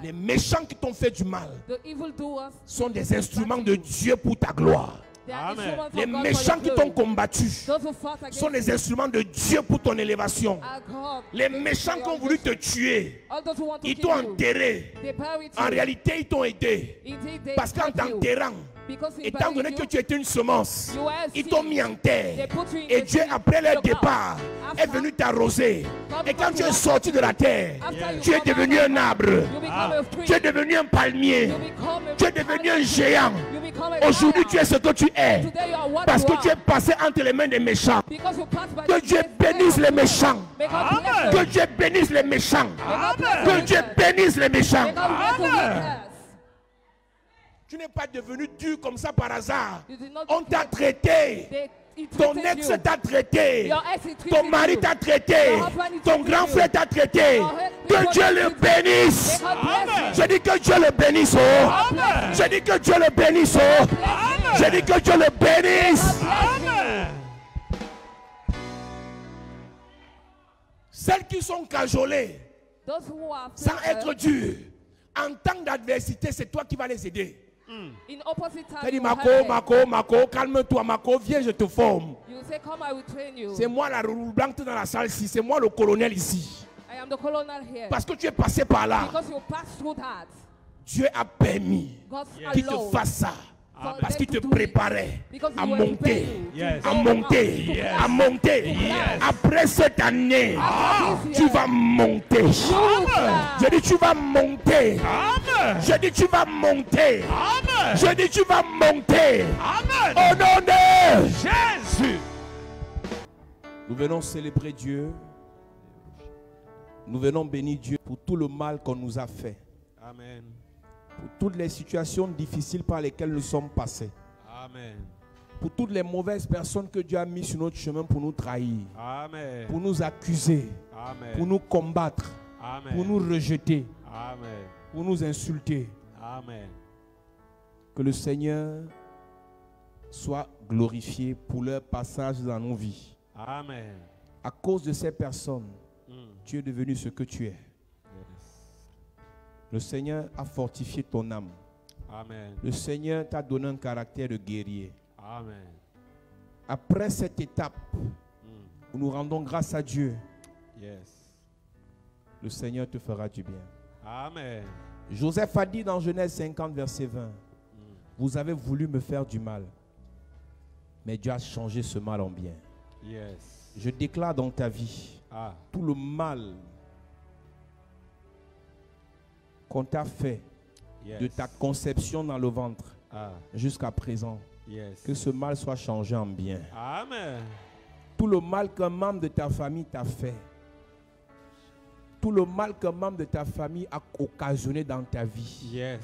Les méchants qui t'ont fait du mal The evildoers, sont des instruments de Dieu pour ta gloire. they are instruments Les from God méchants for qui your t'ont glory. combattu Those who fought against sont des instruments de Dieu pour ton élévation. God, Les méchants qui ont voulu te tuer, all those who want to ils kill t'ont you, enterré. they buried En you. réalité, ils t'ont aidé. Indeed, they Parce qu'en helped you. t'enterrant, Because in étant donné burying que you, tu étais une semence, you were a ils t'ont seed. mis en terre. They put you in Et the Dieu, seed, après leur the ground. départ, est After- venu t'arroser. God Et quand tu es become sorti de la terre, After you tu es come devenu out un of arbre. you become a tree. Tu es devenu un palmier. You become a Tu es devenu un géant. You become a Aujourd'hui, giant. tu es ce que tu es. Today you are what Parce you que are. tu es passé entre les mains des méchants. Because you passed by Que the Dieu gates bénisse of les God. méchants. May God bless Que them. Dieu bénisse les méchants. May God bless Que the Dieu wicked. bénisse les méchants. May God bless the wicked. Tu n'es pas devenu dur comme ça par hasard. You did not On t'a traité. He Ton treated ex you. t'a traité. Your ex, he treated Ton mari you. t'a traité. Your husband, he Ton treated grand you. frère t'a traité. Your husband, Que he Dieu le treated bénisse. May God bless you. Je dis que Dieu le bénisse. Oh. Je dis que Dieu le bénisse. Oh. Je dis que Dieu le bénisse. Celles qui sont cajolées Those who are sans afflicted, être dures, en temps d'adversité, c'est toi qui vas les aider. in opposite time, Tu dis you will Mako, help them. Mako, Mako, calme-toi, Mako, viens, je te forme. You will say, come, I will train you. C'est moi la roue blanche dans la salle ici, c'est moi le colonel ici. I am the colonel here. Parce que tu es passé par là. Because you passed through that. Dieu a permis God qu'il te allowed fasse ça. for Parce them qu'il te to do it. préparait Because à you were monter, preparing to à go monter, out, to à monter. Après cette année, After this tu year, vas monter. you will fly. Je dis tu vas monter. Je dis tu vas monter. Je dis tu vas monter. Au nom de Jésus. Nous venons célébrer Dieu. Nous venons bénir Dieu pour tout le mal qu'on nous a fait. Amen. Pour toutes les situations difficiles par lesquelles nous sommes passés. Amen. Pour toutes les mauvaises personnes que Dieu a mis sur notre chemin pour nous trahir. Amen. Pour nous accuser. Amen. Pour nous combattre. Amen. Pour nous rejeter. Amen. Pour nous insulter. Amen. Que le Seigneur soit glorifié pour leur passage dans nos vies. Amen. À cause de ces personnes, tu es devenu ce que tu es. Le Seigneur a fortifié ton âme. Amen. Le Seigneur t'a donné un caractère de guerrier. Amen. Après cette étape où nous rendons grâce à Dieu, Yes. le Seigneur te fera du bien. Amen. Joseph a dit dans Genèse 50, verset 20, vous avez voulu me faire du mal, mais Dieu a changé ce mal en bien. Yes. Je déclare dans ta vie, Ah. tout le mal qu'on t'a fait Yes. de ta conception dans le ventre Ah. jusqu'à présent, Yes. que ce mal soit changé en bien. Amen. Tout le mal qu'un membre de ta famille t'a fait, tout le mal qu'un membre de ta famille a occasionné dans ta vie, Yes.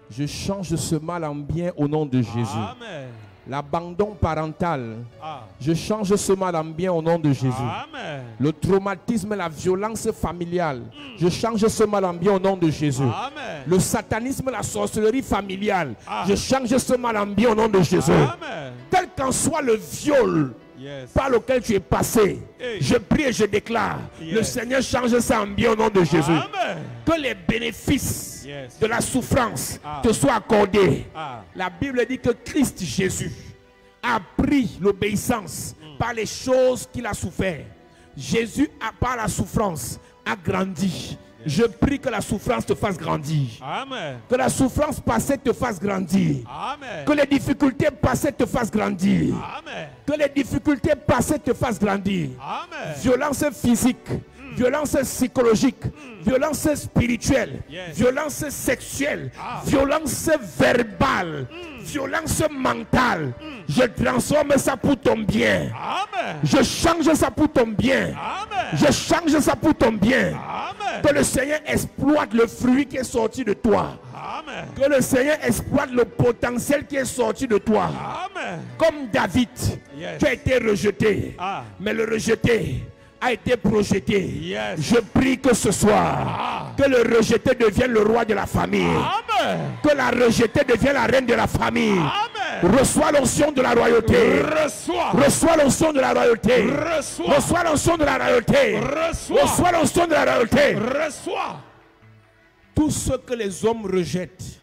je change ce mal en bien au nom de Jésus. Amen. L'abandon parental, Ah. je change ce mal en bien au nom de Jésus. Amen. Le traumatisme, la violence familiale, je change ce mal en bien au nom de Jésus. Amen. Le satanisme, la sorcellerie familiale, Ah. je change ce mal en bien au nom de Jésus. Amen. Quel qu'en soit le viol Yes. par lequel tu es passé, Hey. je prie et je déclare, Yes. le Seigneur change ça en bien au nom de Jésus. Amen. Que les bénéfices Yes. de la souffrance Ah. te soient accordés. Ah. La Bible dit que Christ Jésus a appris l'obéissance par les choses qu'il a souffert. Jésus, par la souffrance, a grandi. Je prie que la souffrance te fasse grandir. Amen. Que la souffrance passée te fasse grandir. Amen. Que les difficultés passées te fassent grandir. Amen. Que les difficultés passées te fassent grandir. Amen. Violence physique, violence psychologique, violence spirituelle, Yes. violence sexuelle, violence verbale, violence mentale. Je transforme ça pour ton bien. Amen. Je change ça pour ton bien. Amen. Je change ça pour ton bien. Amen. Que le Seigneur exploite le fruit qui est sorti de toi. Amen. Que le Seigneur exploite le potentiel qui est sorti de toi. Amen. Comme David, Yes. qui a été rejeté. Ah. Mais le rejeté a été projeté. Yes. Je prie que ce soir, que le rejeté devienne le roi de la famille. Amen. Que la rejetée devienne la reine de la famille. Amen. Reçois l'onction de la royauté. Reçois. Reçois l'onction de la royauté. Reçois. Reçois l'onction de la royauté. Reçois. Reçois l'onction de la royauté. Reçois. Tout ce que les hommes rejettent,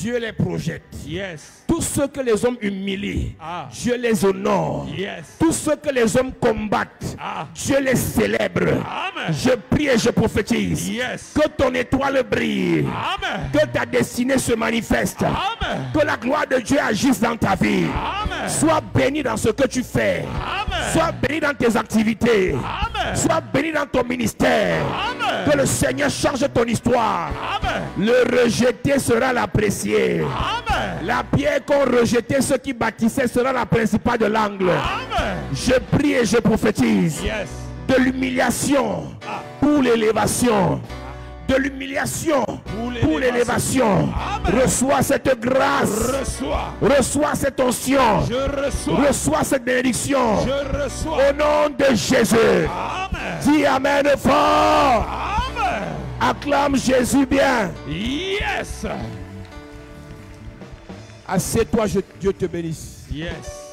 Dieu les projette. Yes. Tout ce que les hommes humilient, Ah. Dieu les honore. Yes. Tout ce que les hommes combattent, Ah. Dieu les célèbre. Amen. Je prie et je prophétise. Yes. Que ton étoile brille. Amen. Que ta destinée se manifeste. Amen. Que la gloire de Dieu agisse dans ta vie. Amen. Sois béni dans ce que tu fais. Amen. Sois béni dans tes activités. Amen. Sois béni dans ton ministère. Amen. Que le Seigneur change ton histoire. Amen. Le rejeté sera l'apprécié. Amen. La pierre qu'ont rejeté ceux qui bâtissaient sera la principale de l'angle. Amen. Je prie et je prophétise Yes. de l'humiliation pour l'élévation. De l'humiliation pour l'élévation. Amen. Reçois cette grâce. Reçois. Reçois cette onction. Je reçois. Reçois cette bénédiction. Je reçois. Au nom de Jésus. Amen. Dis Amen fort. Amen. Acclame Jésus bien. Yes. Assieds-toi, Dieu te bénisse. Yes.